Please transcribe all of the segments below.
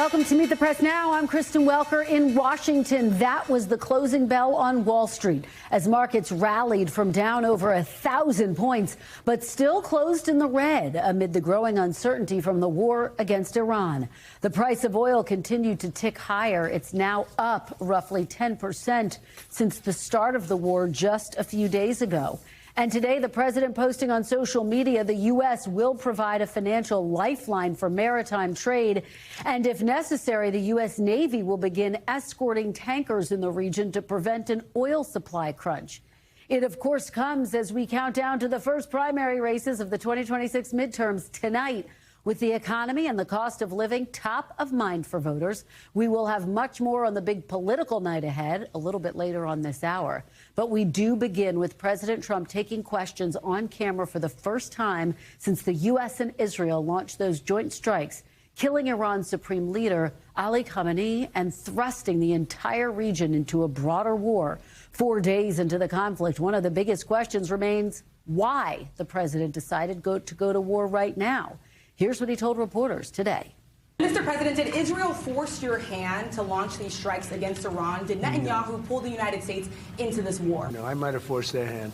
Welcome to Meet the Press Now. I'm Kristen Welker in Washington. That was the closing bell on Wall Street as markets rallied from down over 1,000 points, but still closed in the red amid the growing uncertainty from the war against Iran. The price of oil continued to tick higher. It's now up roughly 10% since the start of the war just a few days ago. And today, the president posting on social media, the U.S. will provide a financial lifeline for maritime trade. And if necessary, the U.S. Navy will begin escorting tankers in the region to prevent an oil supply crunch. It, of course, comes as we count down to the first primary races of the 2026 midterms tonight. With the economy and the cost of living top of mind for voters, we will have much more on the big political night ahead a little bit later on this hour. But we do begin with President Trump taking questions on camera for the first time since the U.S. and Israel launched those joint strikes, killing Iran's supreme leader, Ali Khamenei, and thrusting the entire region into a broader war. 4 days into the conflict, one of the biggest questions remains why the president decided to go to war right now. Here's what he told reporters today. Mr. President, did Israel force your hand to launch these strikes against Iran? Did Netanyahu pull the United States into this war? No, I might have forced their hand.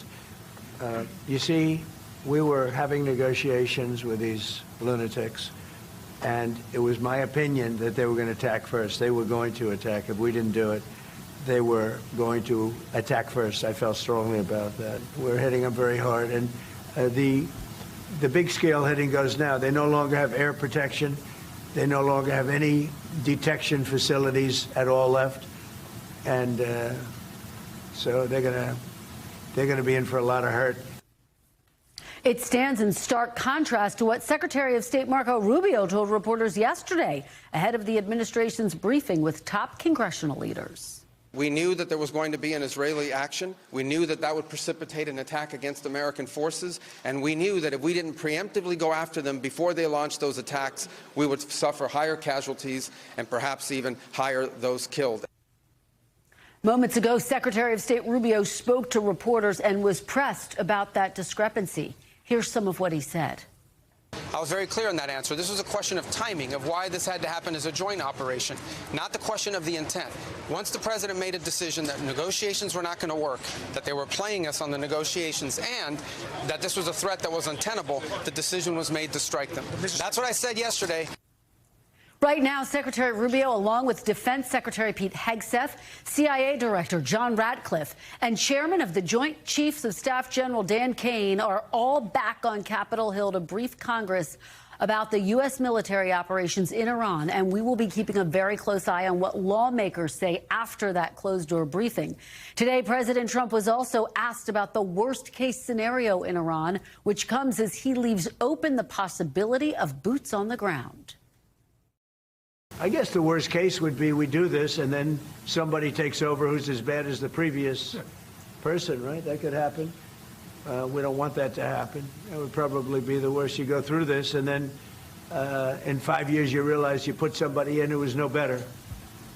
You see, we were having negotiations with these lunatics, and it was my opinion that they were going to attack first. They were going to attack. If we didn't do it, they were going to attack first. I felt strongly about that. We're hitting them very hard, and the big scale hitting goes now. They no longer have air protection. They no longer have any detection facilities at all left, and so they're gonna be in for a lot of hurt. It stands in stark contrast to what Secretary of State Marco Rubio told reporters yesterday ahead of the administration's briefing with top congressional leaders. We knew that there was going to be an Israeli action. We knew that that would precipitate an attack against American forces. And we knew that if we didn't preemptively go after them before they launched those attacks, we would suffer higher casualties and perhaps even higher those killed. Moments ago, Secretary of State Rubio spoke to reporters and was pressed about that discrepancy. Here's some of what he said. I was very clear in that answer. This was a question of timing, of why this had to happen as a joint operation, not the question of the intent. Once the president made a decision that negotiations were not going to work, that they were playing us on the negotiations, and that this was a threat that was untenable, the decision was made to strike them. That's what I said yesterday. Right now, Secretary Rubio, along with Defense Secretary Pete Hegseth, CIA Director John Ratcliffe, and Chairman of the Joint Chiefs of Staff General Dan Kane are all back on Capitol Hill to brief Congress about the U.S. military operations in Iran, and we will be keeping a very close eye on what lawmakers say after that closed-door briefing. Today, President Trump was also asked about the worst-case scenario in Iran, which comes as he leaves open the possibility of boots on the ground. I guess the worst case would be we do this and then somebody takes over who's as bad as the previous person, right? That could happen. We don't want that to happen. That would probably be the worst. You go through this and then in 5 years you realize you put somebody in who was no better.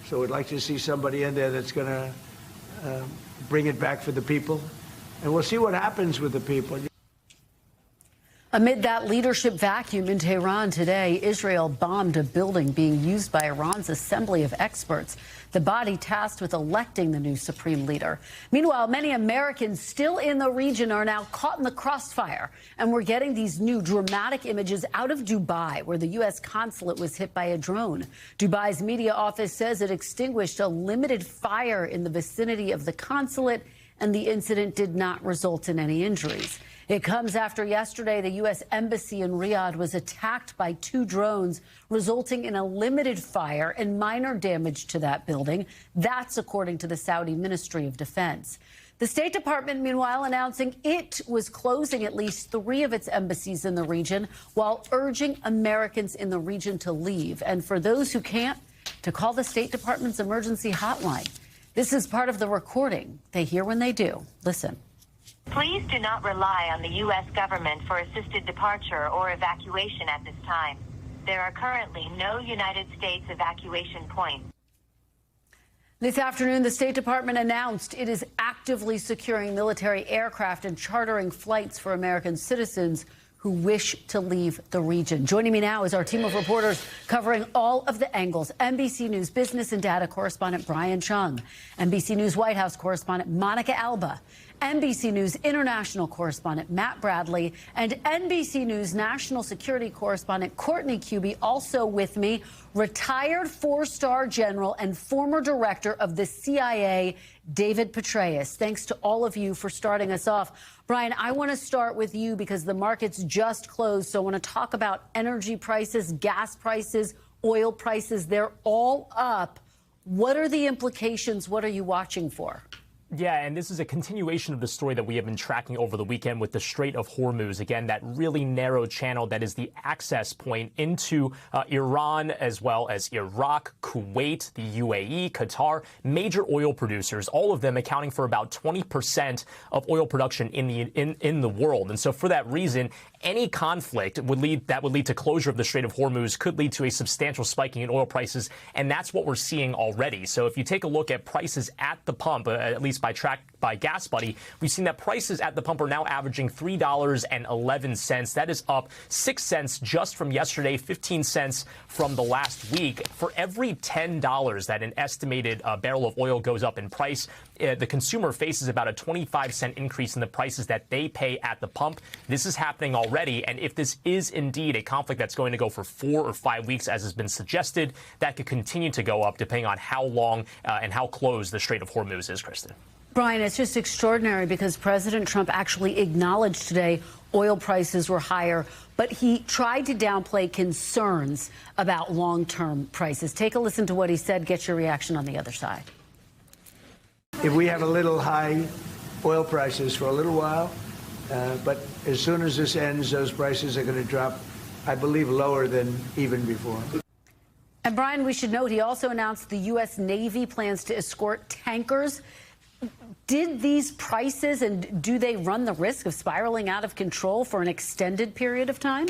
So we'd like to see somebody in there that's going to bring it back for the people. And we'll see what happens with the people. Amid that leadership vacuum in Tehran today, Israel bombed a building being used by Iran's assembly of experts, the body tasked with electing the new supreme leader. Meanwhile, many Americans still in the region are now caught in the crossfire, and we're getting these new dramatic images out of Dubai, where the U.S. consulate was hit by a drone. Dubai's media office says it extinguished a limited fire in the vicinity of the consulate, and the incident did not result in any injuries. It comes after yesterday the U.S. Embassy in Riyadh was attacked by 2 drones, resulting in a limited fire and minor damage to that building. That's according to the Saudi Ministry of Defense. The State Department, meanwhile, announcing it was closing at least 3 of its embassies in the region while urging Americans in the region to leave. And for those who can't, to call the State Department's emergency hotline. This is part of the recording they hear when they do. Listen. Please do not rely on the U.S. government for assisted departure or evacuation at this time. There are currently no United States evacuation points. This afternoon, the State Department announced it is actively securing military aircraft and chartering flights for American citizens who wish to leave the region. Joining me now is our team of reporters covering all of the angles. NBC News business and data correspondent Brian Chung, NBC News White House correspondent Monica Alba, NBC News international correspondent Matt Bradley, and NBC News national security correspondent Kornacki, also with me, retired four-star general and former director of the CIA, David Petraeus. Thanks to all of you for starting us off. Brian, I want to start with you because the markets just closed, so I want to talk about energy prices, gas prices, oil prices. They're all up. What are the implications? What are you watching for? Yeah, and this is a continuation of the story that we have been tracking over the weekend with the Strait of Hormuz. Again, that really narrow channel that is the access point into Iran, as well as Iraq, Kuwait, the UAE, Qatar, major oil producers, all of them accounting for about 20% of oil production in the world. And so for that reason, any conflict would lead to closure of the Strait of Hormuz could lead to a substantial spiking in oil prices, and that's what we're seeing already. So if you take a look at prices at the pump, at least by Gas Buddy, we've seen that prices at the pump are now averaging $3.11. That is up 6 cents just from yesterday, 15 cents from the last week. For every $10 that an estimated barrel of oil goes up in price, the consumer faces about a 25-cent increase in the prices that they pay at the pump. This is happening already, and if this is indeed a conflict that's going to go for 4 or 5 weeks, as has been suggested, that could continue to go up depending on how long and how closed the Strait of Hormuz is, Kristen. Brian, it's just extraordinary because President Trump actually acknowledged today oil prices were higher, but he tried to downplay concerns about long-term prices. Take a listen to what he said. Get your reaction on the other side. If we have a little high oil prices for a little while, but as soon as this ends, those prices are going to drop, I believe, lower than even before. And Brian, we should note he also announced the U.S. Navy plans to escort tankers. Did these prices, and do they run the risk of spiraling out of control for an extended period of time?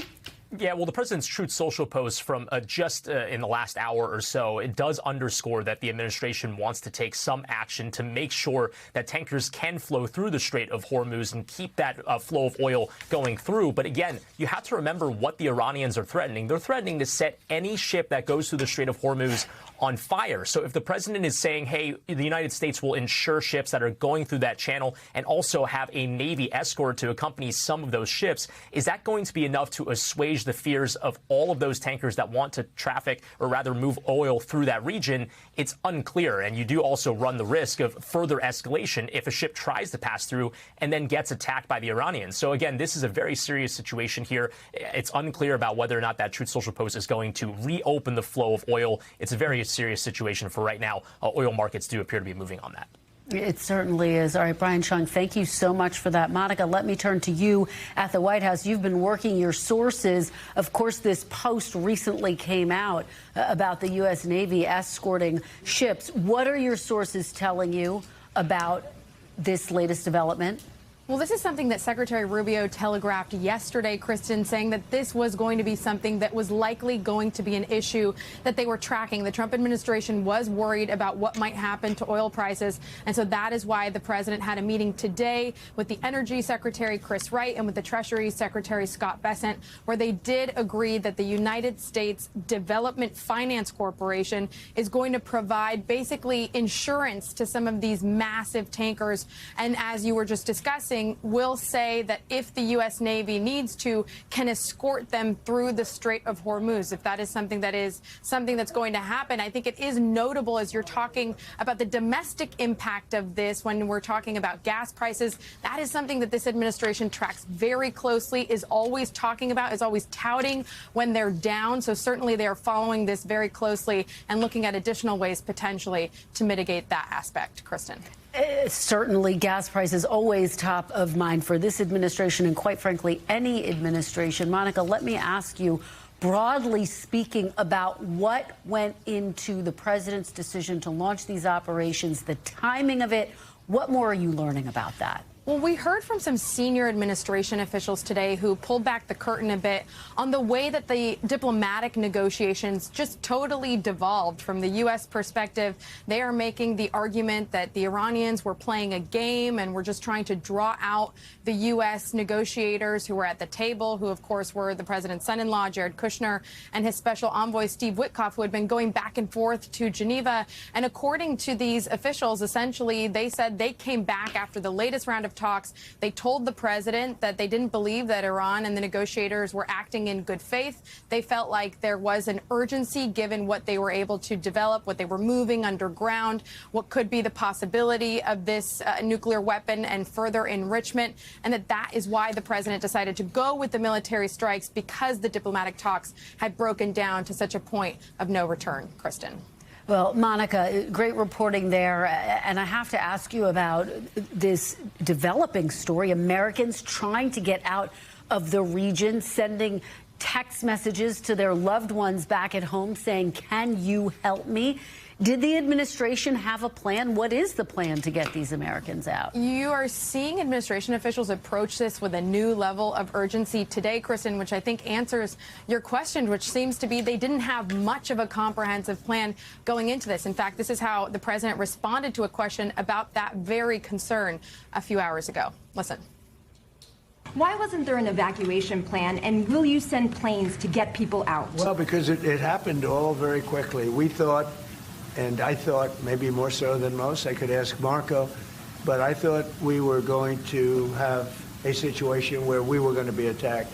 Yeah, well, the president's Truth Social post from just in the last hour or so, it does underscore that the administration wants to take some action to make sure that tankers can flow through the Strait of Hormuz and keep that flow of oil going through. But again, you have to remember what the Iranians are threatening. They're threatening to set any ship that goes through the Strait of Hormuz on fire. So if the president is saying, hey, the United States will insure ships that are going through that channel and also have a Navy escort to accompany some of those ships, is that going to be enough to assuage the fears of all of those tankers that want to traffic or rather move oil through that region? It's unclear. And you do also run the risk of further escalation if a ship tries to pass through and then gets attacked by the Iranians. So again, this is a very serious situation here. It's unclear about whether or not that Truth Social post is going to reopen the flow of oil. It's a very serious situation for right now. Oil markets do appear to be moving on that. It certainly is. All right, Brian Chung, thank you so much for that. Monica, let me turn to you at the White House. You've been working your sources. Of course, this post recently came out about the U.S. Navy escorting ships. What are your sources telling you about this latest development? Well, this is something that Secretary Rubio telegraphed yesterday, Kristen, saying that this was going to be something that was likely going to be an issue that they were tracking. The Trump administration was worried about what might happen to oil prices. And so that is why the president had a meeting today with the Energy Secretary, Chris Wright, and with the Treasury Secretary, Scott Bessent, where they did agree that the United States Development Finance Corporation is going to provide basically insurance to some of these massive tankers. And as you were just discussing, will say that if the U.S. Navy needs to, can escort them through the Strait of Hormuz. If that is something that's going to happen, I think it is notable as you're talking about the domestic impact of this when we're talking about gas prices. That is something that this administration tracks very closely, is always talking about, is always touting when they're down. So certainly they are following this very closely and looking at additional ways potentially to mitigate that aspect. Kristen. Certainly, gas prices always top of mind for this administration and, quite frankly, any administration. Monica, let me ask you, broadly speaking, about what went into the president's decision to launch these operations, the timing of it. What more are you learning about that? Well, we heard from some senior administration officials today who pulled back the curtain a bit on the way that the diplomatic negotiations just totally devolved. From the U.S. perspective, they are making the argument that the Iranians were playing a game and were just trying to draw out the U.S. negotiators who were at the table, who, of course, were the president's son-in-law, Jared Kushner, and his special envoy, Steve Witkoff, who had been going back and forth to Geneva. And according to these officials, essentially, they said they came back after the latest round of talks. They told the president that they didn't believe that Iran and the negotiators were acting in good faith. They felt like there was an urgency given what they were able to develop, what they were moving underground, what could be the possibility of this nuclear weapon and further enrichment, and that is why the president decided to go with the military strikes, because the diplomatic talks had broken down to such a point of no return. Kristen. Well, Monica, great reporting there. And I have to ask you about this developing story. Americans trying to get out of the region, sending text messages to their loved ones back at home saying, "Can you help me?" Did the administration have a plan? What is the plan to get these Americans out? You are seeing administration officials approach this with a new level of urgency today, Kristen, which I think answers your question, which seems to be they didn't have much of a comprehensive plan going into this. In fact, this is how the president responded to a question about that very concern a few hours ago. Listen. Why wasn't there an evacuation plan, and will you send planes to get people out? Well, because it happened all very quickly. We thought, and I thought maybe more so than most, I could ask Marco, but I thought we were going to have a situation where we were going to be attacked.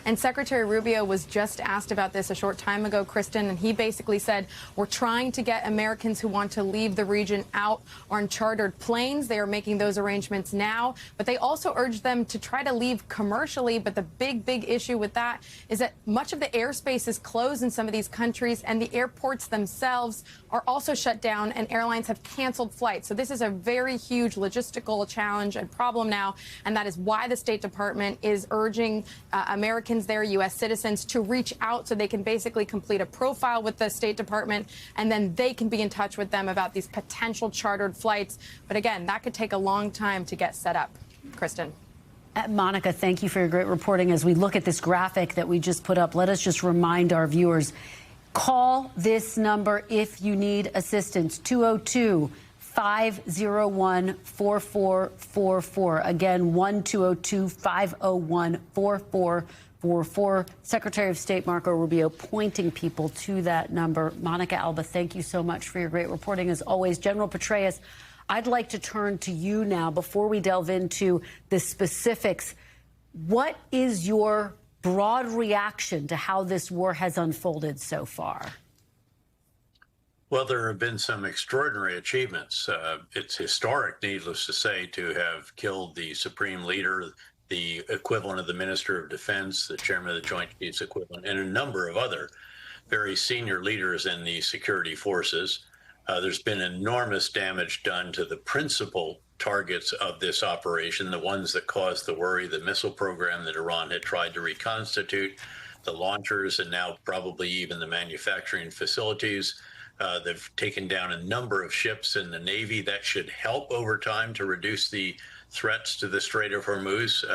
And Secretary Rubio was just asked about this a short time ago, Kristen, and he basically said, we're trying to get Americans who want to leave the region out on chartered planes. They are making those arrangements now, but they also urged them to try to leave commercially. But the big issue with that is that much of the airspace is closed in some of these countries, and the airports themselves are also shut down, and airlines have canceled flights. So this is a very huge logistical challenge and problem now, and that is why the State Department is urging Americans there, U.S. citizens, to reach out so they can basically complete a profile with the State Department, and then they can be in touch with them about these potential chartered flights. But again, that could take a long time to get set up. Kristen. Monica, thank you for your great reporting. As we look at this graphic that we just put up, let us just remind our viewers, call this number if you need assistance, 202-501-4444. Again, 1-202-501-4444. Secretary of State Marco Rubio pointing people to that number. Monica Alba, thank you so much for your great reporting as always. General Petraeus, I'd like to turn to you now before we delve into the specifics. What is your broad reaction to how this war has unfolded so far? Well, there have been some extraordinary achievements. It's historic, needless to say, to have killed the supreme leader, the equivalent of the Minister of Defense, the chairman of the Joint Chiefs equivalent, and a number of other very senior leaders in the security forces. There's been enormous damage done to the principal targets of this operation, the ones that caused the worry, the missile program that Iran had tried to reconstitute, the launchers, and now probably even the manufacturing facilities. They've taken down a number of ships in the Navy. That should help over time to reduce the threats to the Strait of Hormuz.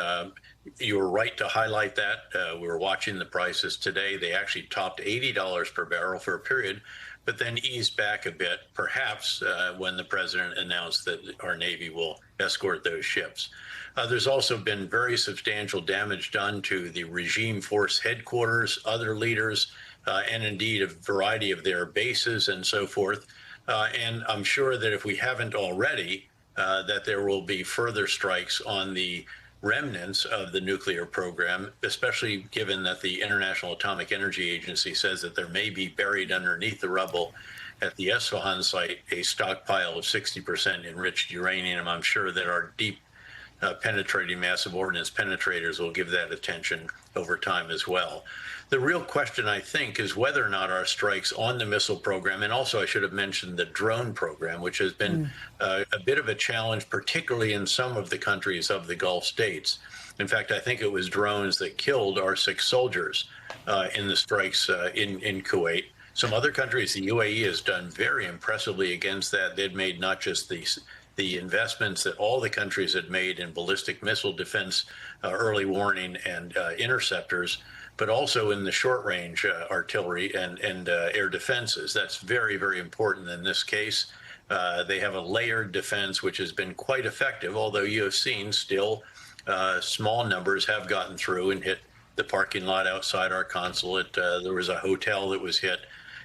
You were right to highlight that. We were watching the prices today. They actually topped $80 per barrel for a period, but then eased back a bit, perhaps when the president announced that our Navy will escort those ships. There's also been very substantial damage done to the regime force headquarters, other leaders, and indeed a variety of their bases and so forth. And I'm sure that if we haven't already, that there will be further strikes on the remnants of the nuclear program, especially given that the International Atomic Energy Agency says that there may be buried underneath the rubble at the Esfahan site a stockpile of 60% enriched uranium. I'm sure that our deep penetrating massive ordnance penetrators will give that attention over time as well. The real question, I think, is whether or not our strikes on the missile program, and also I should have mentioned the drone program, which has been a bit of a challenge, particularly in some of the countries of the Gulf states. In fact, I think it was drones that killed our 6 soldiers in the strikes in Kuwait. Some other countries, the UAE has done very impressively against that. They'd made not just the the investments that all the countries had made in ballistic missile defense, early warning, and interceptors, but also in the short-range artillery and air defenses. That's very, very important in this case. They have a layered defense, which has been quite effective, although you have seen still small numbers have gotten through and hit the parking lot outside our consulate. There was a hotel that was hit.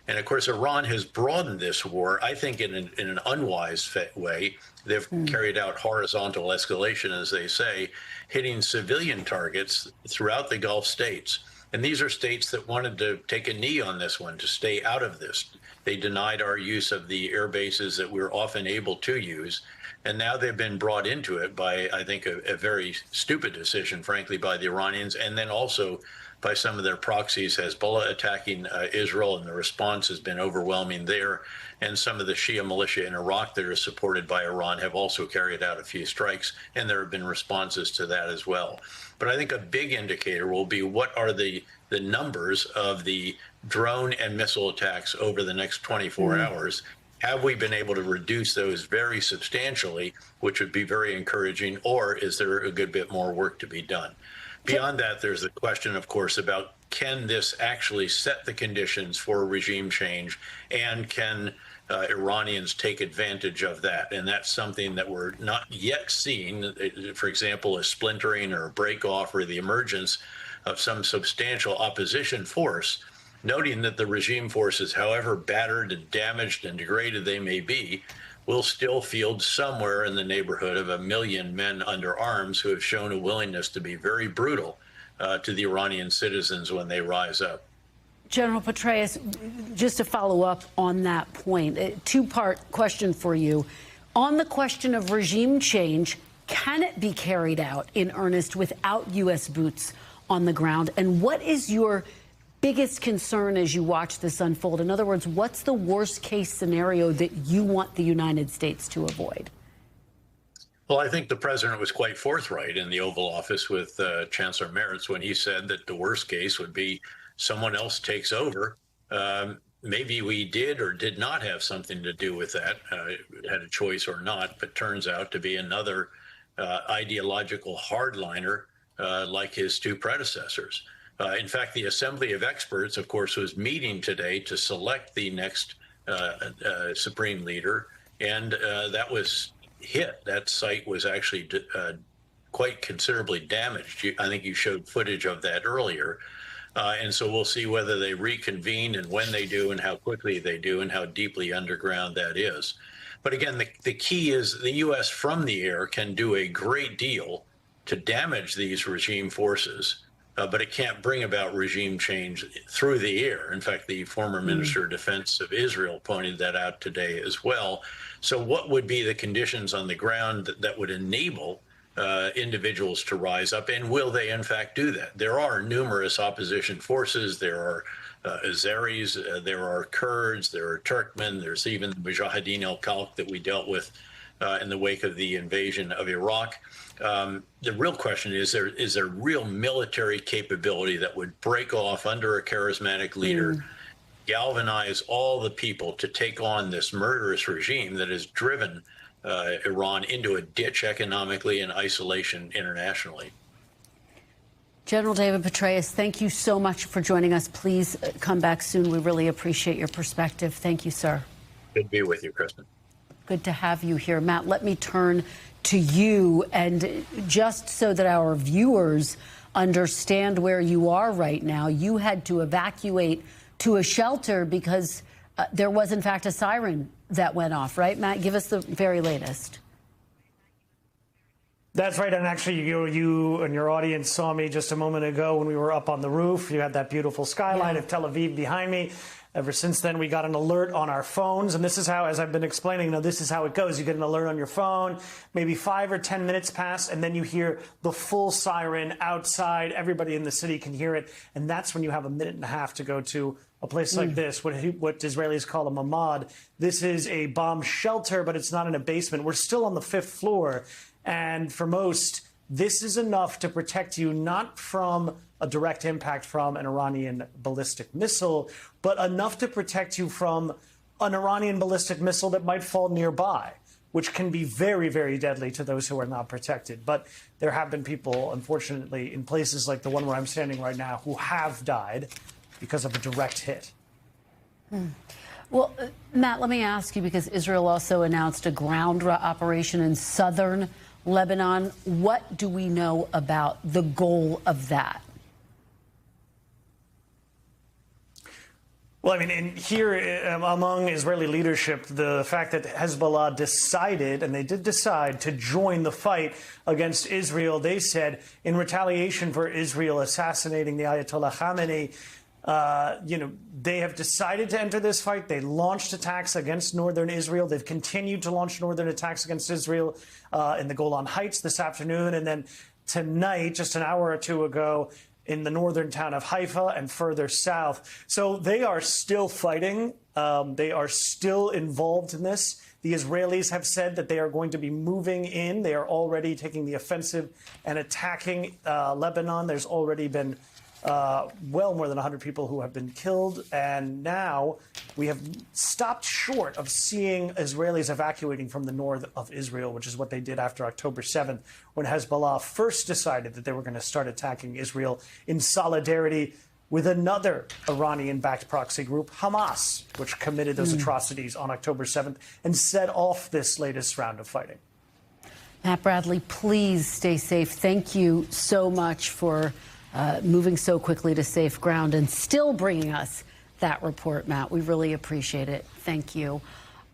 And of course, Iran has broadened this war, I think, in an unwise way. They've carried out horizontal escalation, as they say, hitting civilian targets throughout the Gulf states. And these are states that wanted to take a knee on this one, to stay out of this. They denied our use of the air bases that we're often able to use. And now they've been brought into it by, I think, a very stupid decision, frankly, by the Iranians, and then also by some of their proxies, Hezbollah attacking Israel, and the response has been overwhelming there. And some of the Shia militia in Iraq that are supported by Iran have also carried out a few strikes, and there have been responses to that as well. But I think a big indicator will be what are the numbers of the drone and missile attacks over the next 24 hours. Have we been able to reduce those very substantially, which would be very encouraging, or is there a good bit more work to be done? Beyond that, there's the question, of course, about can this actually set the conditions for regime change, and can Iranians take advantage of that? And that's something that we're not yet seeing, for example, a splintering or a break-off or the emergence of some substantial opposition force, noting that the regime forces, however battered and damaged and degraded they may be, will still field somewhere in the neighborhood of 1 million men under arms who have shown a willingness to be very brutal to the Iranian citizens when they rise up. General Petraeus, just to follow up on that point, a two-part question for you. On the question of regime change, can it be carried out in earnest without U.S. boots on the ground? And what is your biggest concern as you watch this unfold? In other words, what's the worst case scenario that you want the United States to avoid? Well, I think the president was quite forthright in the Oval Office with Chancellor Merz when he said that the worst case would be someone else takes over. Maybe we did or did not have something to do with that, had a choice or not, but turns out to be another ideological hardliner like his two predecessors. In fact, the Assembly of Experts, of course, was meeting today to select the next supreme leader, and that was hit. That site was actually quite considerably damaged. I think you showed footage of that earlier. And so we'll see whether they reconvene and when they do and how quickly they do and how deeply underground that is. But again, the key is the U.S. from the air can do a great deal to damage these regime forces. But it can't bring about regime change through the air. In fact, the former Minister of Defense of Israel pointed that out today as well. So what would be the conditions on the ground that would enable individuals to rise up? And will they, in fact, do that? There are numerous opposition forces. There are Azeris, there are Kurds, there are Turkmen, there's even the Mujahideen al-Khalq that we dealt with in the wake of the invasion of Iraq. The real question is there real military capability that would break off under a charismatic leader, galvanize all the people to take on this murderous regime that has driven Iran into a ditch economically and isolation internationally? General David Petraeus, thank you so much for joining us. Please come back soon. We really appreciate your perspective. Thank you, sir. Good to be with you, Kristen. Good to have you here. Matt, let me turn to you, and just so that our viewers understand where you are right now, you had to evacuate to a shelter because there was, in fact, a siren that went off, right? Matt, give us the very latest. That's right. And actually, you and your audience saw me just a moment ago when we were up on the roof. You had that beautiful skyline of Tel Aviv behind me. Ever since then, we got an alert on our phones. And this is how, as I've been explaining, this is how it goes. You get an alert on your phone, maybe 5 or 10 minutes pass, and then you hear the full siren outside. Everybody in the city can hear it. And that's when you have a minute and a half to go to a place like this, what Israelis call a mamad. This is a bomb shelter, but it's not in a basement. We're still on the 5th floor. And for most, this is enough to protect you not from a direct impact from an Iranian ballistic missile, but enough to protect you from an Iranian ballistic missile that might fall nearby. which can be very, very deadly to those who are not protected. But there have been people, unfortunately, in places like the one where I'm standing right now, who have died because of a direct hit. Well, Matt, let me ask you, because Israel also announced a ground operation in southern Lebanon. What do we know about the goal of that? Well, I mean, here among Israeli leadership, the fact that Hezbollah decided, and they did decide, to join the fight against Israel, they said, in retaliation for Israel assassinating the Ayatollah Khamenei, they have decided to enter this fight. They launched attacks against northern Israel. They've continued to launch northern attacks against Israel in the Golan Heights this afternoon. And then tonight, just an hour or two ago, in the northern town of Haifa and further south. So they are still fighting. They are still involved in this. The Israelis have said that they are going to be moving in. They are already taking the offensive and attacking Lebanon. There's already been well more than 100 people who have been killed. And now we have stopped short of seeing Israelis evacuating from the north of Israel, which is what they did after October 7th, when Hezbollah first decided that they were going to start attacking Israel in solidarity with another Iranian-backed proxy group, Hamas, which committed those atrocities on October 7th and set off this latest round of fighting. Matt Bradley, please stay safe. Thank you so much for moving so quickly to safe ground and still bringing us that report, Matt. We really appreciate it. Thank you.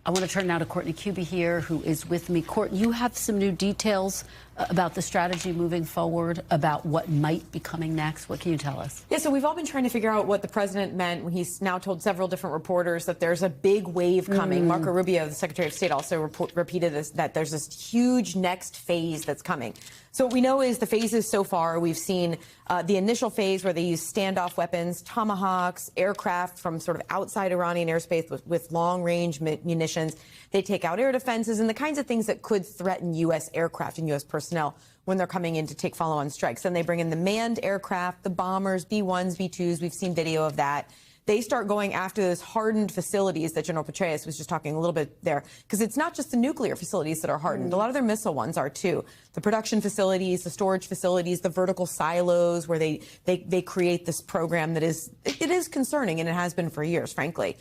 I want to turn now to Kornacki here, who is with me. Court, you have some new details about the strategy moving forward, about what might be coming next. What can you tell us? Yeah, so we've all been trying to figure out what the president meant when he's now told several different reporters that there's a big wave coming. Marco Rubio, the Secretary of State, also repeated this, that there's this huge next phase that's coming. So what we know is the phases so far, we've seen the initial phase where they use standoff weapons, tomahawks, aircraft from sort of outside Iranian airspace with long-range munitions. They take out air defenses and the kinds of things that could threaten U.S. aircraft and U.S. personnel when they're coming in to take follow-on strikes. Then they bring in the manned aircraft, the bombers, B-1s, B-2s. We've seen video of that. They start going after those hardened facilities that General Petraeus was just talking a little bit there, because it's not just the nuclear facilities that are hardened. A lot of their missile ones are, too. The production facilities, the storage facilities, the vertical silos where they create this program that is concerning, and it has been for years, frankly.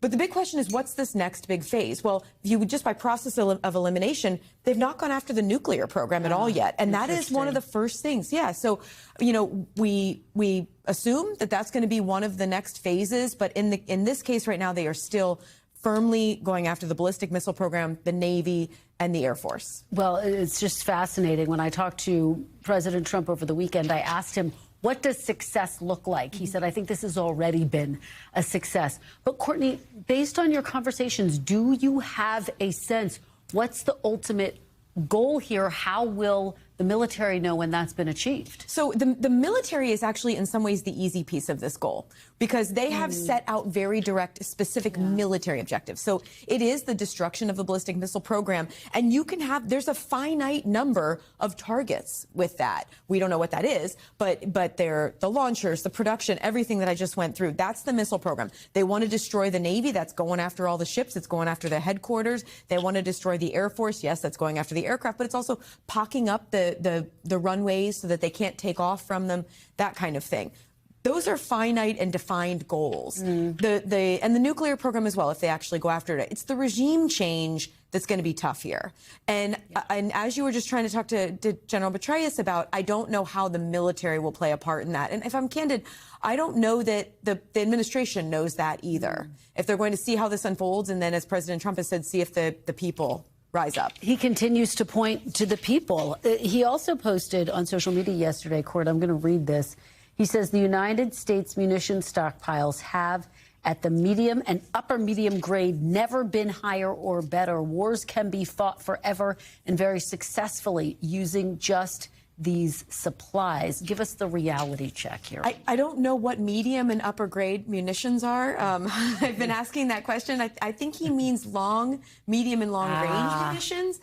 But the big question is, what's this next big phase? Well, if you would just by process of elimination, they've not gone after the nuclear program at all yet. And that is one of the first things. Yeah. So, we assume that that's going to be one of the next phases. But in this case right now, they are still firmly going after the ballistic missile program, the Navy, and the Air Force. Well, it's just fascinating. When I talked to President Trump over the weekend, I asked him, what does success look like? He said, I think this has already been a success. But Courtney, based on your conversations, do you have a sense what's the ultimate goal here? How will the military know when that's been achieved? So the military is actually in some ways the easy piece of this goal, because they have set out very direct, specific military objectives. So it is the destruction of the ballistic missile program. And you can have, there's a finite number of targets with that. We don't know what that is, but they're the launchers, the production, everything that I just went through. That's the missile program. They want to destroy the Navy. That's going after all the ships. It's going after the headquarters. They want to destroy the Air Force. Yes, that's going after the aircraft, but it's also pocking up the runways so that they can't take off from them, that kind of thing. Those are finite and defined goals. And the nuclear program as well, if they actually go after it. It's the regime change that's going to be tough here. And as you were just trying to talk to General Petraeus about, I don't know how the military will play a part in that. And if I'm candid, I don't know that the administration knows that either. If they're going to see how this unfolds, and then, as President Trump has said, see if the people rise up. He continues to point to the people. He also posted on social media yesterday, Court, I'm going to read this. He says the United States munition stockpiles have, at the medium and upper medium grade, never been higher or better. Wars can be fought forever and very successfully using just these supplies. Give us the reality check here. I don't know what medium and upper grade munitions are. I've been asking that question. I think he means medium and long range munitions,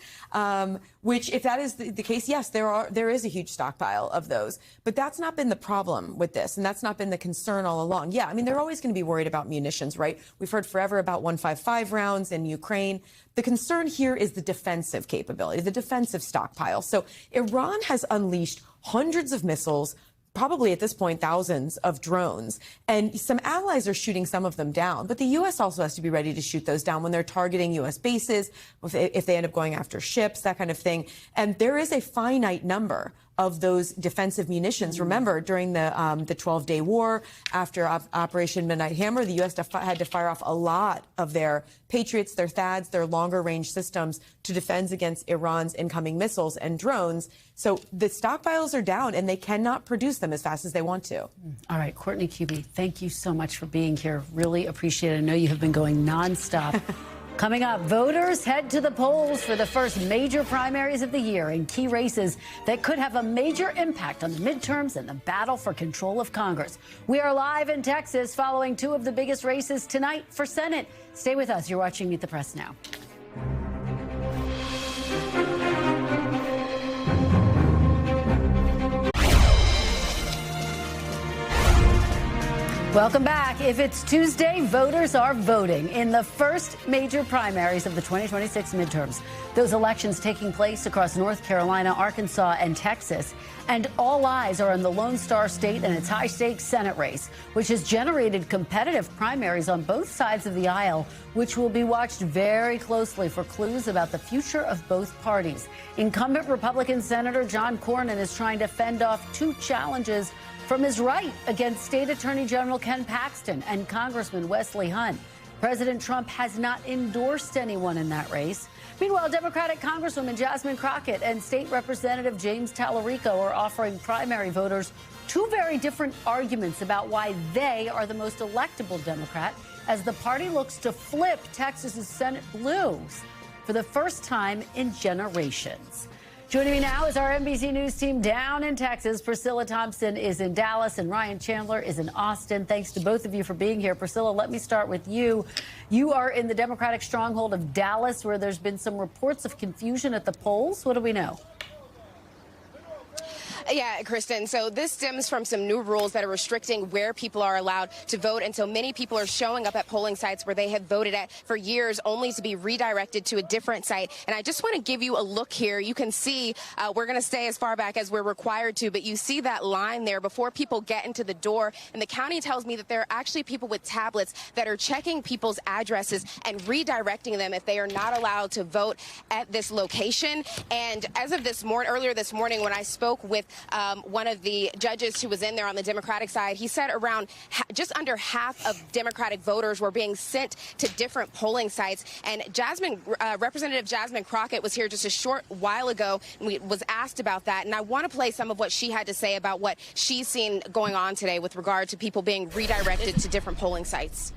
which, if that is the case, yes, there is a huge stockpile of those. But that's not been the problem with this, and that's not been the concern all along. Yeah, I mean, they're always going to be worried about munitions, right? We've heard forever about 155 rounds in Ukraine, The concern here is the defensive capability, the defensive stockpile. So Iran has unleashed hundreds of missiles, probably at this point thousands of drones, and some allies are shooting some of them down. But the U.S. also has to be ready to shoot those down when they're targeting U.S. bases, if they end up going after ships, that kind of thing. And there is a finite number of those defensive munitions. Remember, during the 12-day war, after Operation Midnight Hammer, the U.S. had to fire off a lot of their Patriots, their THAADs, their longer-range systems to defend against Iran's incoming missiles and drones. So the stockpiles are down, and they cannot produce them as fast as they want to. All right, Courtney Kube, thank you so much for being here. Really appreciate it. I know you have been going nonstop. Coming up, voters head to the polls for the first major primaries of the year in key races that could have a major impact on the midterms and the battle for control of Congress. We are live in Texas following two of the biggest races tonight for Senate. Stay with us. You're watching Meet the Press Now. Welcome back. If it's Tuesday, voters are voting in the first major primaries of the 2026 midterms. Those elections taking place across North Carolina, Arkansas, and Texas. And all eyes are on the Lone Star State and its high-stakes Senate race, which has generated competitive primaries on both sides of the aisle, which will be watched very closely for clues about the future of both parties. Incumbent Republican Senator John Cornyn is trying to fend off two challenges from his right against State Attorney General Ken Paxton and Congressman Wesley Hunt. President Trump has not endorsed anyone in that race. Meanwhile, Democratic Congresswoman Jasmine Crockett and State Representative James Tallarico are offering primary voters two very different arguments about why they are the most electable Democrat as the party looks to flip Texas's Senate blues for the first time in generations. Joining me now is our NBC News team down in Texas. Priscilla Thompson is in Dallas and Ryan Chandler is in Austin. Thanks to both of you for being here. Priscilla, let me start with you. You are in the Democratic stronghold of Dallas, where there's been some reports of confusion at the polls. What do we know? Yeah, Kristen. So this stems from some new rules that are restricting where people are allowed to vote. And so many people are showing up at polling sites where they have voted at for years, only to be redirected to a different site. And I just want to give you a look here. You can see we're going to stay as far back as we're required to, but you see that line there before people get into the door. And the county tells me that there are actually people with tablets that are checking people's addresses and redirecting them if they are not allowed to vote at this location. And as of this morning, earlier this morning, when I spoke with one of the judges who was in there on the Democratic side, he said around just under half of Democratic voters were being sent to different polling sites. And Representative Jasmine Crockett was here just a short while ago and was asked about that. And I want to play some of what she had to say about what she's seen going on today with regard to people being redirected to different polling sites.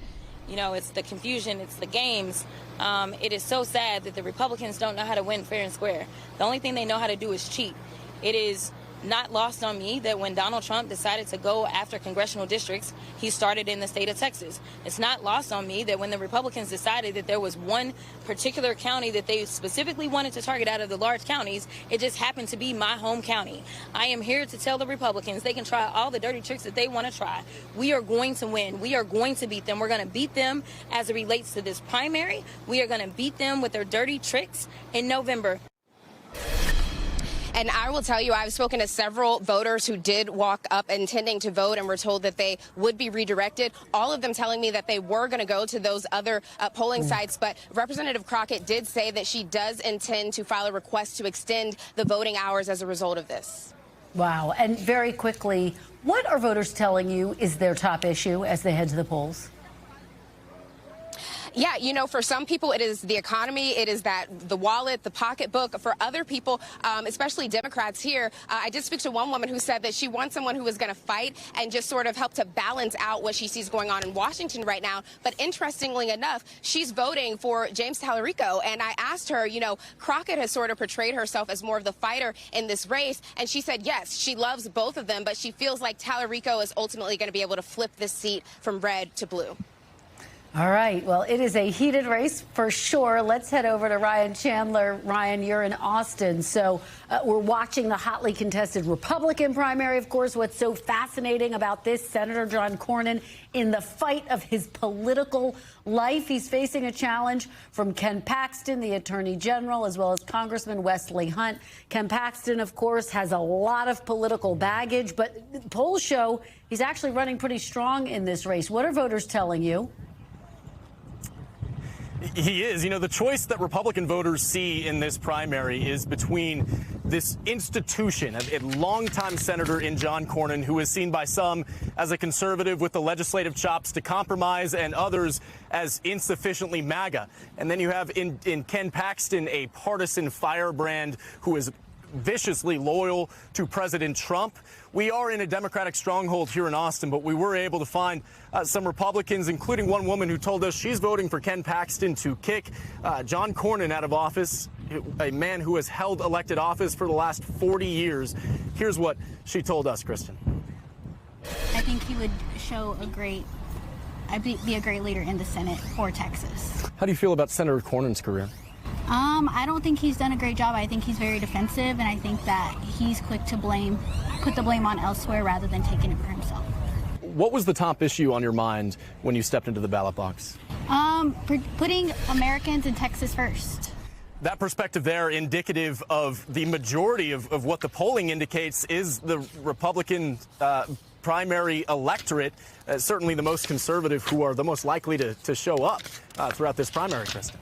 You know, it's the confusion, it's the games. It is so sad that the Republicans don't know how to win fair and square. The only thing they know how to do is cheat. It is not lost on me that when Donald Trump decided to go after congressional districts, he started in the state of Texas. It's not lost on me that when the Republicans decided that there was one particular county that they specifically wanted to target out of the large counties, it just happened to be my home county. I am here to tell the Republicans they can try all the dirty tricks that they want to try. We are going to win. We are going to beat them. We're going to beat them as it relates to this primary. We are going to beat them with their dirty tricks in November. And I will tell you, I've spoken to several voters who did walk up intending to vote and were told that they would be redirected, all of them telling me that they were going to go to those other polling sites. But Representative Crockett did say that she does intend to file a request to extend the voting hours as a result of this. Wow. And very quickly, what are voters telling you is their top issue as they head to the polls? Yeah, you know, for some people, it is the economy. It is the wallet, the pocketbook. For other people, especially Democrats here, I did speak to one woman who said that she wants someone who is going to fight and just sort of help to balance out what she sees going on in Washington right now. But interestingly enough, she's voting for James Tallarico. And I asked her, you know, Crockett has sort of portrayed herself as more of the fighter in this race. And she said, yes, she loves both of them, but she feels like Tallarico is ultimately going to be able to flip this seat from red to blue. All right. Well, it is a heated race for sure. Let's head over to Ryan Chandler. Ryan, you're in Austin. So we're watching the hotly contested Republican primary. Of course, what's so fascinating about this, Senator John Cornyn in the fight of his political life. He's facing a challenge from Ken Paxton, the Attorney General, as well as Congressman Wesley Hunt. Ken Paxton, of course, has a lot of political baggage, but polls show he's actually running pretty strong in this race. What are voters telling you? He is. You know, the choice that Republican voters see in this primary is between this institution, a longtime senator in John Cornyn, who is seen by some as a conservative with the legislative chops to compromise and others as insufficiently MAGA. And then you have in Ken Paxton, a partisan firebrand who is viciously loyal to President Trump. We are in a Democratic stronghold here in Austin, but we were able to find some Republicans, including one woman who told us she's voting for Ken Paxton to kick John Cornyn out of office, a man who has held elected office for the last 40 years. Here's what she told us, Kristen. I think he would show be a great leader in the Senate for Texas. How do you feel about Senator Cornyn's career? I don't think he's done a great job. I think he's very defensive, and I think that he's quick to put the blame on elsewhere rather than taking it for himself. What was the top issue on your mind when you stepped into the ballot box? Putting Americans in Texas first. That perspective there, indicative of the majority of what the polling indicates is the Republican primary electorate, certainly the most conservative, who are the most likely to show up throughout this primary, Kristen.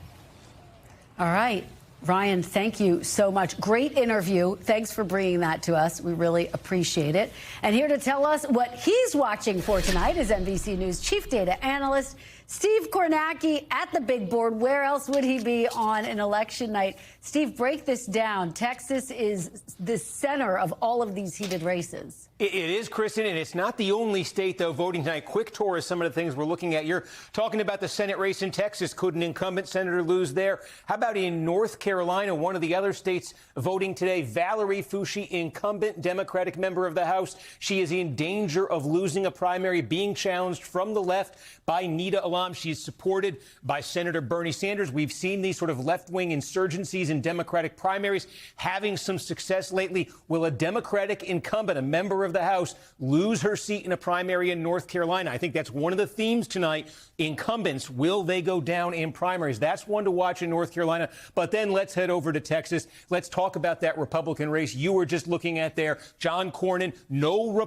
All right. Ryan, thank you so much. Great interview. Thanks for bringing that to us. We really appreciate it. And here to tell us what he's watching for tonight is NBC News chief data analyst Steve Kornacki at the big board. Where else would he be on an election night? Steve, break this down. Texas is the center of all of these heated races. It is, Kristen, and it's not the only state, though, voting tonight. Quick tour of some of the things we're looking at. You're talking about the Senate race in Texas. Could an incumbent senator lose there? How about in North Carolina, one of the other states voting today? Valerie Foushee, incumbent Democratic member of the House. She is in danger of losing a primary, being challenged from the left by Nita Alam. She is supported by Senator Bernie Sanders. We've seen these sort of left-wing insurgencies in Democratic primaries having some success lately. Will a Democratic incumbent, a member of the House, lose her seat in a primary in North Carolina? I think that's one of the themes tonight. Incumbents, will they go down in primaries? That's one to watch in North Carolina. But then let's head over to Texas. Let's talk about that Republican race you were just looking at there. John Cornyn, no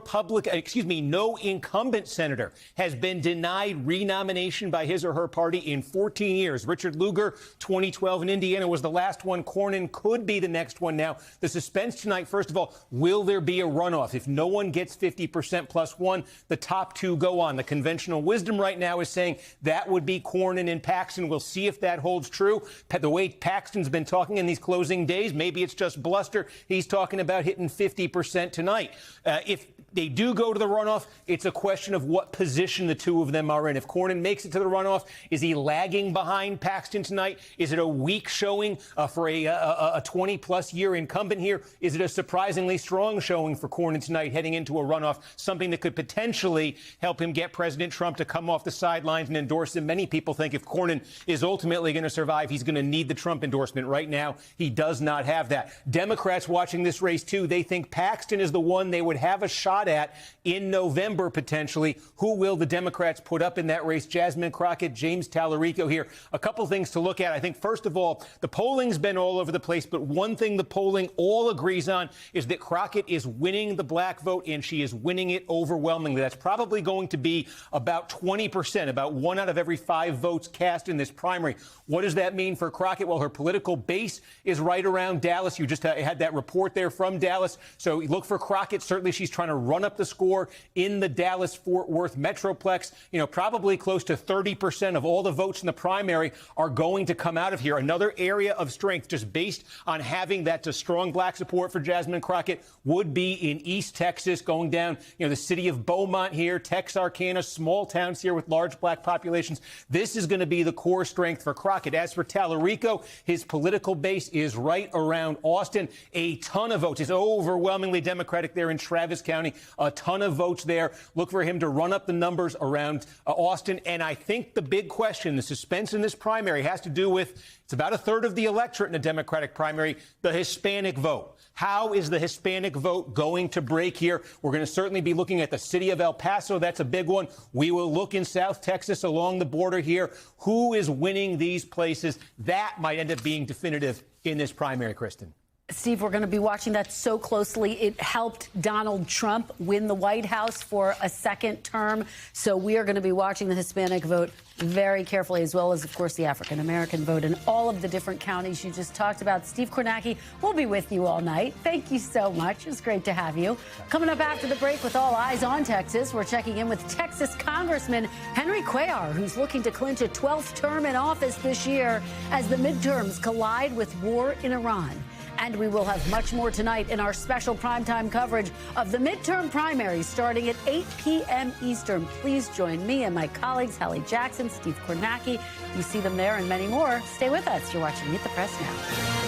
incumbent senator has been denied renomination by his or her party in 14 years. Richard Lugar, 2012 in Indiana, was the last one. Cornyn could be the next one now. The suspense tonight, first of all, will there be a runoff? If no one gets 50% plus one, the top two go on. The conventional wisdom right now is saying that would be Cornyn and Paxton. We'll see if that holds true. The way Paxton's been talking in these closing days, maybe it's just bluster. He's talking about hitting 50% tonight. If they do go to the runoff, it's a question of what position the two of them are in. If Cornyn makes it to the runoff, is he lagging behind Paxton tonight? Is it a weak showing for a 20-plus year incumbent here? Is it a surprisingly strong showing for Cornyn tonight heading into a runoff, something that could potentially help him get President Trump to come off the sidelines and endorse him? Many people think if Cornyn is ultimately going to survive, he's going to need the Trump endorsement. Right now, he does not have that. Democrats watching this race, too, they think Paxton is the one they would have a shot at in November, potentially. Who will the Democrats put up in that race? Jasmine Crockett, James Tallarico here. A couple things to look at. I think, first of all, the polling's been all over the place, but one thing the polling all agrees on is that Crockett is winning the black vote, and she is winning it overwhelmingly. That's probably going to be about 20%, about 1 out of every 5 votes cast in this primary. What does that mean for Crockett? Well, her political base is right around Dallas. You just had that report there from Dallas. So look for Crockett. Certainly she's trying to run up the score in the Dallas-Fort Worth Metroplex. You know, probably close to 30% of all the votes in the primary are going to come out of here. Another area of strength, just based on having that strong black support for Jasmine Crockett, would be in East Texas, going down, the city of Beaumont here, Texarkana, small towns here with large black populations. This is going to be the core strength for Crockett. As for Tallarico, his political base is right around Austin. A ton of votes. It's overwhelmingly Democratic there in Travis County. a ton of votes there. Look for him to run up the numbers around Austin. And I think the big question, the suspense in this primary, has to do with, it's about a third of the electorate in a Democratic primary, the Hispanic vote. How is the Hispanic vote going to break here? We're going to certainly be looking at the city of El Paso. That's a big one. We will look in South Texas along the border here. Who is winning these places? That might end up being definitive in this primary, Kristen. Steve, we're going to be watching that so closely. It helped Donald Trump win the White House for a second term. So we are going to be watching the Hispanic vote very carefully, as well as, of course, the African-American vote in all of the different counties you just talked about. Steve Kornacki will be with you all night. Thank you so much. It's great to have you. Coming up after the break with all eyes on Texas, we're checking in with Texas Congressman Henry Cuellar, who's looking to clinch a 12th term in office this year as the midterms collide with war in Iran. And we will have much more tonight in our special primetime coverage of the midterm primaries starting at 8 p.m. Eastern. Please join me and my colleagues, Hallie Jackson, Steve Kornacki. You see them there and many more. Stay with us. You're watching Meet the Press Now.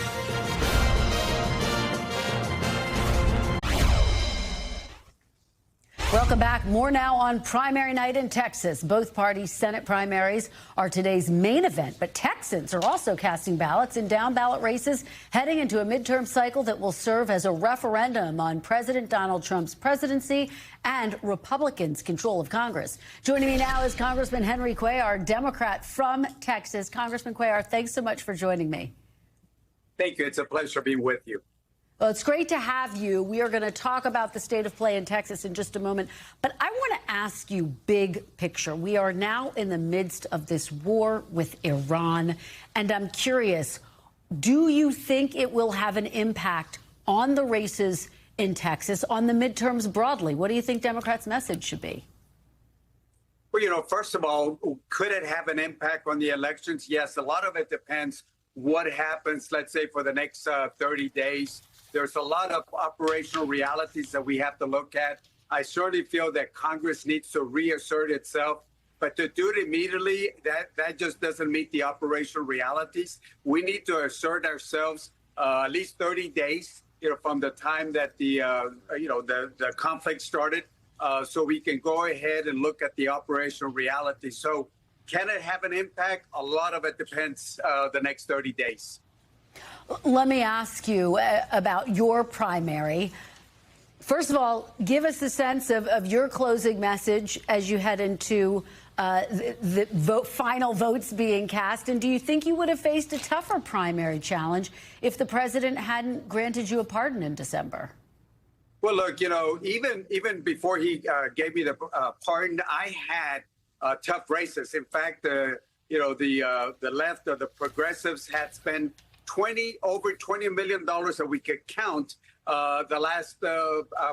Welcome back. More now on primary night in Texas. Both parties' Senate primaries are today's main event, but Texans are also casting ballots in down ballot races heading into a midterm cycle that will serve as a referendum on President Donald Trump's presidency and Republicans' control of Congress. Joining me now is Congressman Henry Cuellar, Democrat from Texas. Congressman Cuellar, thanks so much for joining me. Thank you. It's a pleasure being with you. Well, it's great to have you. We are going to talk about the state of play in Texas in just a moment. But I want to ask you big picture. We are now in the midst of this war with Iran. And I'm curious, do you think it will have an impact on the races in Texas, on the midterms broadly? What do you think Democrats' message should be? Well, first of all, could it have an impact on the elections? Yes, a lot of it depends what happens, let's say, for the next 30 days. There's a lot of operational realities that we have to look at. I certainly feel that Congress needs to reassert itself, but to do it immediately, that just doesn't meet the operational realities. We need to assert ourselves at least 30 days, from the time that the conflict started, so we can go ahead and look at the operational reality. So can it have an impact? A lot of it depends the next 30 days. Let me ask you about your primary. First of all, give us a sense of your closing message as you head into the final votes being cast. And do you think you would have faced a tougher primary challenge if the president hadn't granted you a pardon in December? Well, look, even before he gave me the pardon, I had tough races. In fact, the left or the progressives had spent over $20 million that we could count the last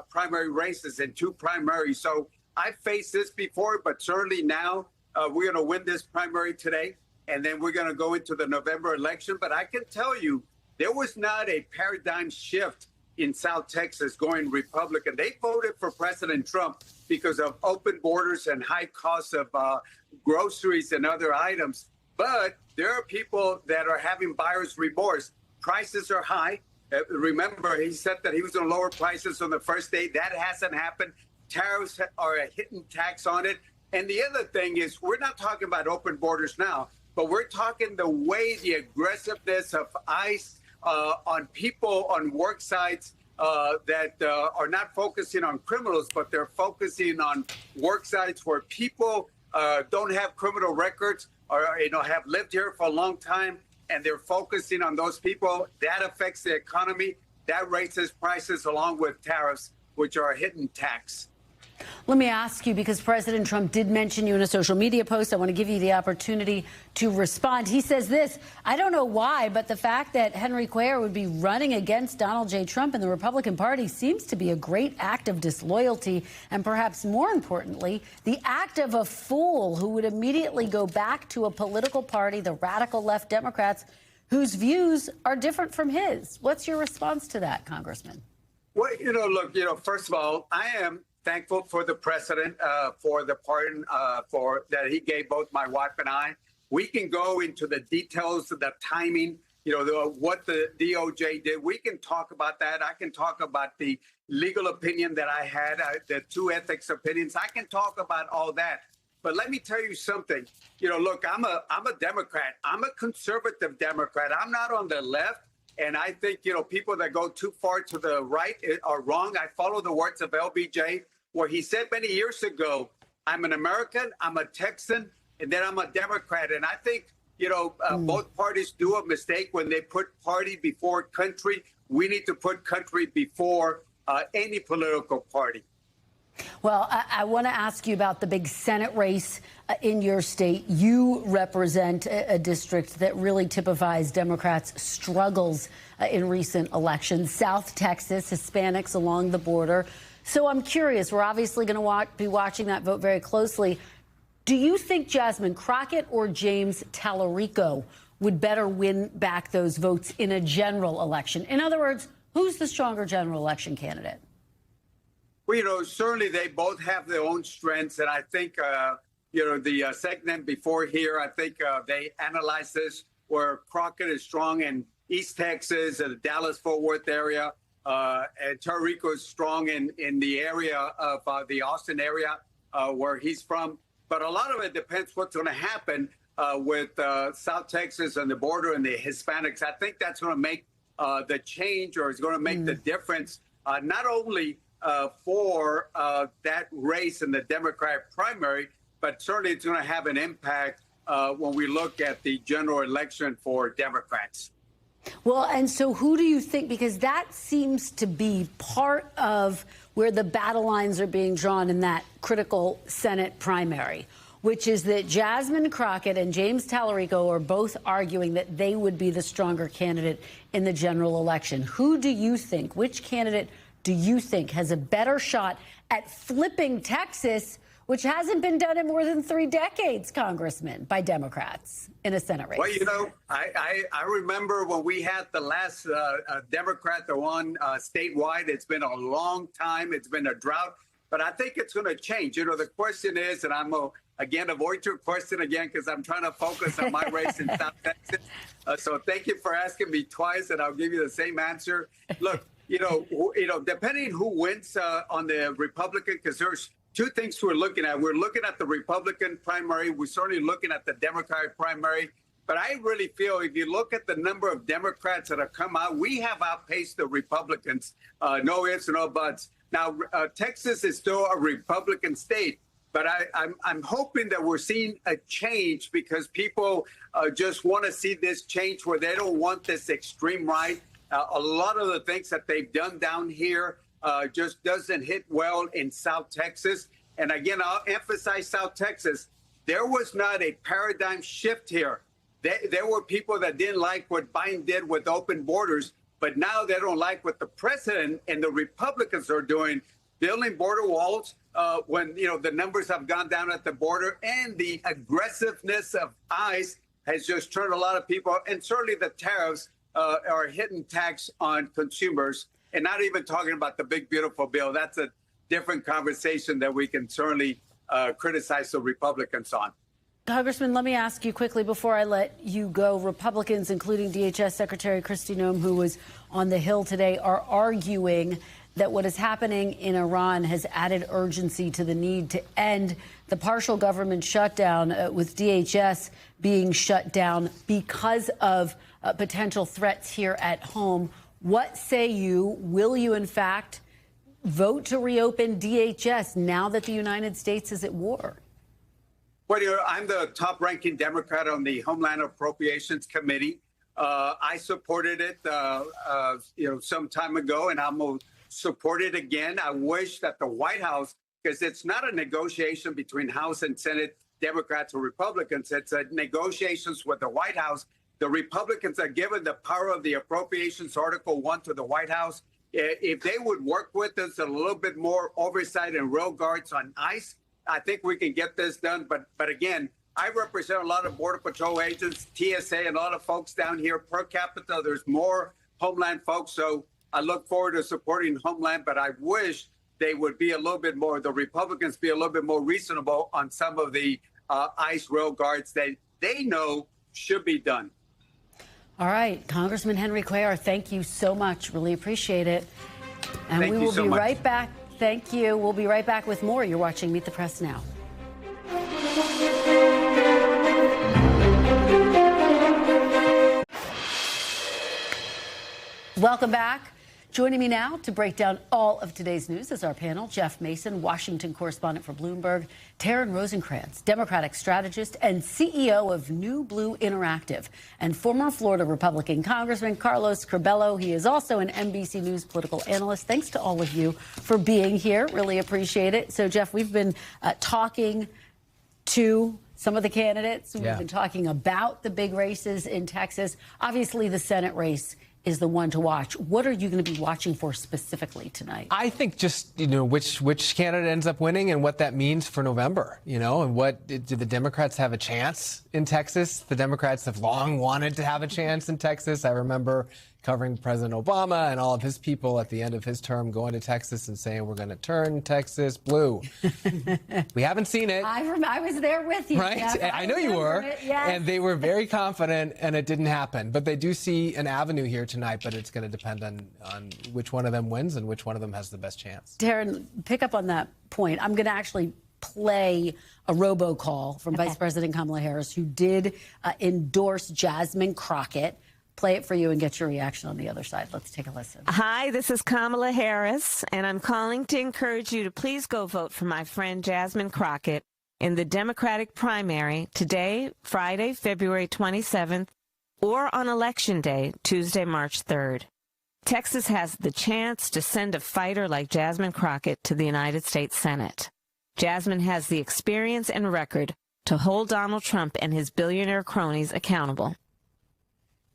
primary races in 2 primaries. So I faced this before, but certainly now we're going to win this primary today, and then we're going to go into the November election. But I can tell you, there was not a paradigm shift in South Texas going Republican. They voted for President Trump because of open borders and high costs of groceries and other items. But there are people that are having buyer's remorse. Prices are high. Remember, he said that he was going to lower prices on the first day. That hasn't happened. Tariffs are a hidden tax on it. And the other thing is, we're not talking about open borders now, but we're talking the aggressiveness of ICE on people on work sites that are not focusing on criminals, but they're focusing on work sites where people don't have criminal records or have lived here for a long time, and they're focusing on those people. That affects the economy. That raises prices along with tariffs, which are a hidden tax. Let me ask you, because President Trump did mention you in a social media post, I want to give you the opportunity to respond. He says this: I don't know why, but the fact that Henry Cuellar would be running against Donald J. Trump and the Republican Party seems to be a great act of disloyalty, and perhaps more importantly, the act of a fool who would immediately go back to a political party, the radical left Democrats, whose views are different from his. What's your response to that, Congressman? Well, look, first of all, I am thankful for the president for the pardon that he gave both my wife and I. We can go into the details of the timing what the DOJ did. We can talk about that. I can talk about the legal opinion that I had, the two ethics opinions. I can talk about all that. But let me tell you something. Look, I'm a Democrat. I'm a conservative Democrat. I'm not on the left. And I think, people that go too far to the right are wrong. I follow the words of LBJ, where he said many years ago, I'm an American, I'm a Texan, and then I'm a Democrat. And I think, both parties do a mistake when they put party before country. We need to put country before any political party. Well, I want to ask you about the big Senate race in your state. You represent a district that really typifies Democrats' struggles in recent elections. South Texas, Hispanics along the border. So I'm curious, we're obviously going to be watching that vote very closely. Do you think Jasmine Crockett or James Tallarico would better win back those votes in a general election? In other words, who's the stronger general election candidate? Well, certainly they both have their own strengths. And I think, the segment before here, I think they analyzed this where Crockett is strong in East Texas and the Dallas-Fort Worth area. And Tallarico is strong in the area of the Austin area where he's from. But a lot of it depends what's going to happen with South Texas and the border and the Hispanics. I think that's going to make the change, or is going to make the difference, not only for that race in the Democratic primary, but certainly it's going to have an impact when we look at the general election for Democrats. Well, and so who do you think, because that seems to be part of where the battle lines are being drawn in that critical Senate primary, which is that Jasmine Crockett and James Tallarico are both arguing that they would be the stronger candidate in the general election. Who do you think, which candidate do you think has a better shot at flipping Texas, which hasn't been done in more than 3 decades, Congressman, by Democrats in a Senate race? Well, I remember when we had the last Democrat that won statewide. It's been a long time. It's been a drought. But I think it's going to change. The question is, and I'm again avoid your question again because I'm trying to focus on my race in South Texas. So thank you for asking me twice, and I'll give you the same answer. Look, depending who wins on the Republican, because there's 2 things we're looking at. We're looking at the Republican primary. We're certainly looking at the Democratic primary. But I really feel if you look at the number of Democrats that have come out, we have outpaced the Republicans. No ifs, no buts. Now, Texas is still a Republican state, but I'm hoping that we're seeing a change because people just want to see this change where they don't want this extreme right. A lot of the things that they've done down here just doesn't hit well in South Texas. And again, I'll emphasize South Texas. There was not a paradigm shift here. There were people that didn't like what Biden did with open borders, but now they don't like what the president and the Republicans are doing, building border walls when, the numbers have gone down at the border, and the aggressiveness of ICE has just turned a lot of people, and certainly the tariffs are hitting tax on consumers, and not even talking about the big, beautiful bill. That's a different conversation that we can certainly criticize the Republicans on. Congressman, let me ask you quickly before I let you go. Republicans, including DHS Secretary Kristi Noem, who was on the Hill today, are arguing that what is happening in Iran has added urgency to the need to end the partial government shutdown, with DHS being shut down because of potential threats here at home. What say you? Will you, in fact, vote to reopen DHS now that the United States is at war? Well, I'm the top-ranking Democrat on the Homeland Appropriations Committee. I supported it, some time ago, and I'm going to support it again. I wish that the White House, because it's not a negotiation between House and Senate Democrats or Republicans, it's a negotiations with the White House. The Republicans are given the power of the Appropriations Article 1 to the White House. If they would work with us a little bit more oversight and rail guards on ICE, I think we can get this done. But again, I represent a lot of Border Patrol agents, TSA, and a lot of folks down here. Per capita, there's more Homeland folks. So I look forward to supporting Homeland, but I wish they would be a little bit more, the Republicans be a little bit more reasonable on some of the ICE rail guards that they know should be done. All right, Congressman Henry Cuellar, thank you so much. Really appreciate it. And we will be right back. Thank you. We'll be right back with more. You're watching Meet the Press Now. Welcome back. Joining me now to break down all of today's news is our panel, Jeff Mason, Washington correspondent for Bloomberg, Taryn Rosencrantz, Democratic strategist and CEO of New Blue Interactive, and former Florida Republican Congressman Carlos Curbelo. He is also an NBC News political analyst. Thanks to all of you for being here. Really appreciate it. So, Jeff, we've been talking to some of the candidates. We've been talking about the big races in Texas. Obviously, the Senate race is the one to watch. What are you going to be watching for specifically tonight? I think just, which candidate ends up winning and what that means for November, and what do the Democrats have a chance in Texas? The Democrats have long wanted to have a chance in Texas. I remember covering President Obama and all of his people at the end of his term going to Texas and saying, we're going to turn Texas blue. We haven't seen it. I was there with you. Right? I know you were. Yes. And they were very confident, and it didn't happen. But they do see an avenue here tonight, but it's going to depend on which one of them wins and which one of them has the best chance. Darren, pick up on that point. I'm going to actually play a robocall from Vice President Kamala Harris, who did endorse Jasmine Crockett. Play it for you and get your reaction on the other side. Let's take a listen. Hi, this is Kamala Harris, and I'm calling to encourage you to please go vote for my friend Jasmine Crockett in the Democratic primary today, Friday, February 27th, or on Election Day, Tuesday, March 3rd. Texas has the chance to send a fighter like Jasmine Crockett to the United States Senate. Jasmine has the experience and record to hold Donald Trump and his billionaire cronies accountable.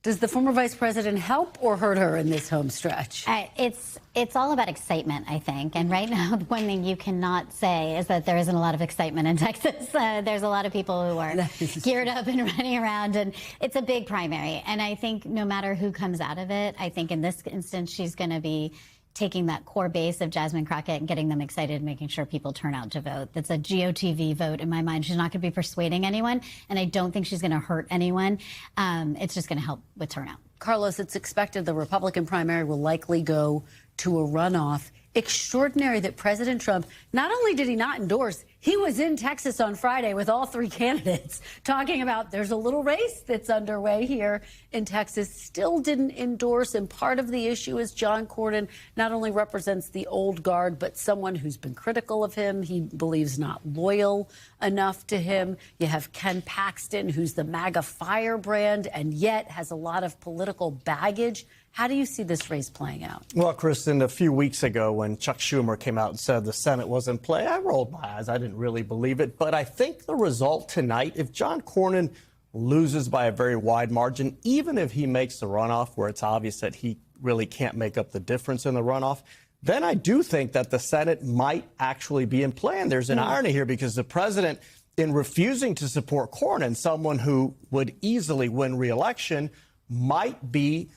Does the former vice president help or hurt her in this home stretch? It's all about excitement, I think. And right now, one thing you cannot say is that there isn't a lot of excitement in Texas. There's a lot of people who are geared up and running around, and it's a big primary. And I think no matter who comes out of it, I think in this instance, she's going to be taking that core base of Jasmine Crockett and getting them excited, making sure people turn out to vote. That's a GOTV vote in my mind. She's not going to be persuading anyone, and I don't think she's going to hurt anyone. It's just going to help with turnout. Carlos, it's expected the Republican primary will likely go to a runoff. Extraordinary that President Trump, not only did he not endorse, he was in Texas on Friday with all three candidates talking about there's a little race that's underway here in Texas, still didn't endorse. And part of the issue is John Cornyn not only represents the old guard, but someone who's been critical of him. He believes not loyal enough to him. You have Ken Paxton, who's the MAGA firebrand and yet has a lot of political baggage. How do you see this race playing out? Well, Kristen, a few weeks ago when Chuck Schumer came out and said the Senate was in play, I rolled my eyes. I didn't really believe it. But I think the result tonight, if John Cornyn loses by a very wide margin, even if he makes the runoff where it's obvious that he really can't make up the difference in the runoff, then I do think that the Senate might actually be in play. And there's an irony here because the president, in refusing to support Cornyn, someone who would easily win re-election, might be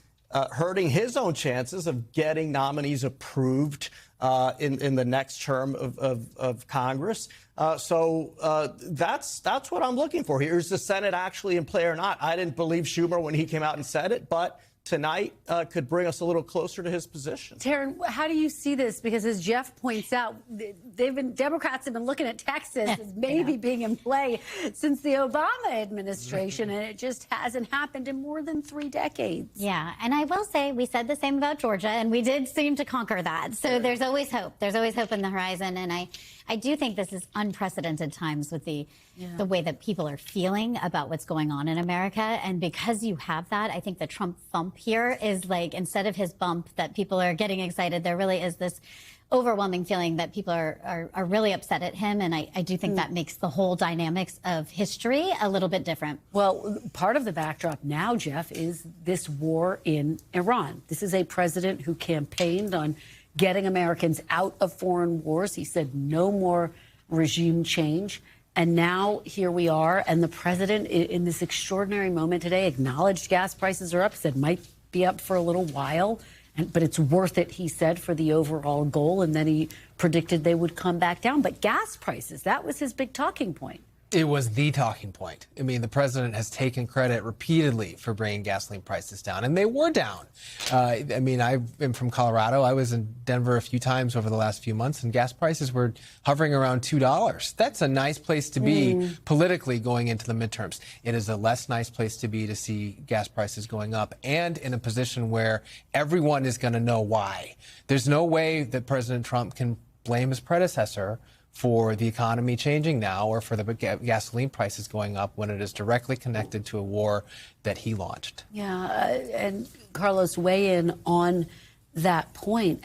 hurting his own chances of getting nominees approved in the next term of Congress. So that's what I'm looking for here. Is the Senate actually in play or not? I didn't believe Schumer when he came out and said it, but tonight could bring us a little closer to his position. Taryn, how do you see this? Because as Jeff points out, Democrats have been looking at Texas as maybe being in play since the Obama administration, and it just hasn't happened in more than 3 decades. Yeah, and I will say we said the same about Georgia, and we did seem to conquer that. So there's always hope. There's always hope in the horizon, and I do think this is unprecedented times with the way that people are feeling about what's going on in America. And because you have that, I think the Trump thump here is like, instead of his bump that people are getting excited, there really is this overwhelming feeling that people are really upset at him. And I do think that makes the whole dynamics of history a little bit different. Well, part of the backdrop now, Jeff, is this war in Iran. This is a president who campaigned on getting Americans out of foreign wars. He said no more regime change. And now here we are. And the president, in this extraordinary moment today, acknowledged gas prices are up, said might be up for a little while. But it's worth it, he said, for the overall goal. And then he predicted they would come back down. But gas prices, that was his big talking point. It was the talking point. I mean, the president has taken credit repeatedly for bringing gasoline prices down, and they were down. I mean, I am from Colorado. I was in Denver a few times over the last few months, and gas prices were hovering around $2. That's a nice place to be politically going into the midterms. It is a less nice place to be to see gas prices going up, and in a position where everyone is going to know why. There's no way that President Trump can blame his predecessor for the economy changing now or for the gasoline prices going up when it is directly connected to a war that he launched. Yeah, and Carlos, weigh in on that point.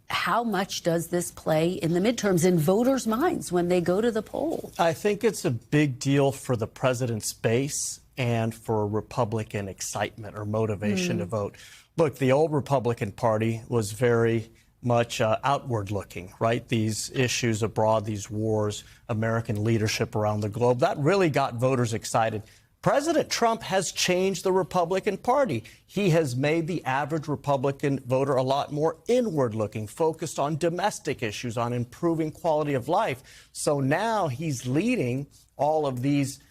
How much does this play in the midterms in voters' minds when they go to the poll? I think it's a big deal for the president's base and for Republican excitement or motivation to vote. Look, the old Republican Party was very much outward looking, right? These issues abroad, these wars, American leadership around the globe, that really got voters excited. President Trump has changed the Republican Party. He has made the average Republican voter a lot more inward looking, focused on domestic issues, on improving quality of life. So now he's leading all of these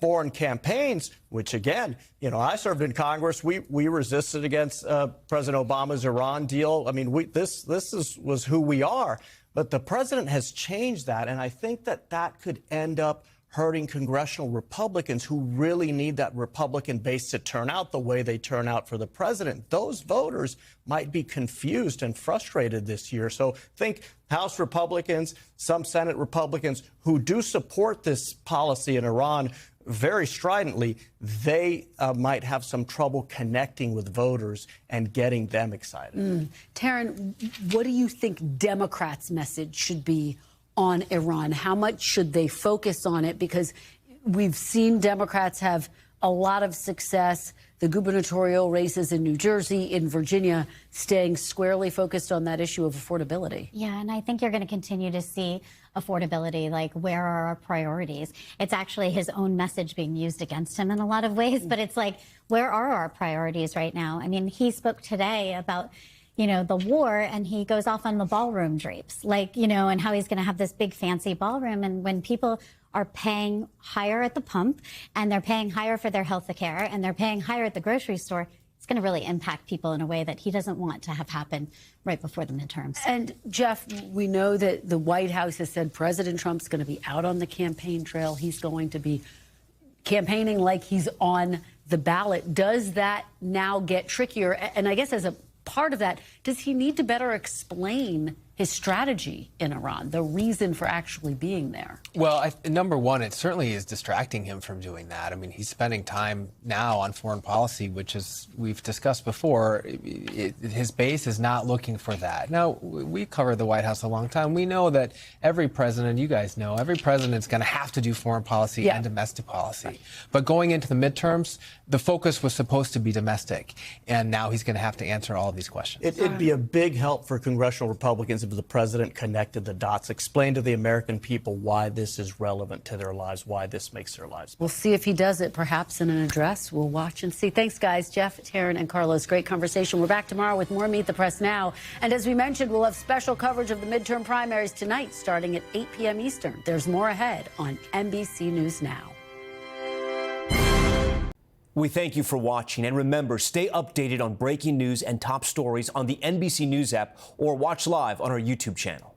foreign campaigns, which again, you know, I served in Congress. We resisted against President Obama's Iran deal. I mean, this was who we are. But the president has changed that, and I think that could end up hurting congressional Republicans who really need that Republican base to turn out the way they turn out for the president. Those voters might be confused and frustrated this year. So think House Republicans, some Senate Republicans who do support this policy in Iran very stridently, they might have some trouble connecting with voters and getting them excited. Taryn, what do you think Democrats' message should be on Iran? How much should they focus on it? Because we've seen Democrats have a lot of success. The gubernatorial races in New Jersey, in Virginia, staying squarely focused on that issue of affordability. Yeah, and I think you're going to continue to see affordability, like where are our priorities? It's actually his own message being used against him in a lot of ways, but it's like, where are our priorities right now? I mean, he spoke today about, you know, the war, and he goes off on the ballroom drapes, like, you know, and how he's going to have this big fancy ballroom. And when people are paying higher at the pump and they're paying higher for their health care and they're paying higher at the grocery store, it's going to really impact people in a way that he doesn't want to have happen right before the midterms. And Jeff, we know that the White House has said President Trump's going to be out on the campaign trail. He's going to be campaigning like he's on the ballot. Does that now get trickier? And I guess as a part of that, does he need to better explain his strategy in Iran, the reason for actually being there? Well, number one, it certainly is distracting him from doing that. I mean, he's spending time now on foreign policy, which is, we've discussed before, his base is not looking for that. Now, we covered the White House a long time. We know that every president, you guys know, every president's going to have to do foreign policy and domestic policy. But going into the midterms, the focus was supposed to be domestic, and now he's going to have to answer all of these questions. It'd be a big help for congressional Republicans if the president connected the dots, explained to the American people why this is relevant to their lives, why this makes their lives better. We'll see if he does it, perhaps in an address. We'll watch and see. Thanks, guys. Jeff, Taryn, and Carlos, great conversation. We're back tomorrow with more Meet the Press Now. And as we mentioned, we'll have special coverage of the midterm primaries tonight, starting at 8 p.m. Eastern. There's more ahead on NBC News Now. We thank you for watching, and remember, stay updated on breaking news and top stories on the NBC News app or watch live on our YouTube channel.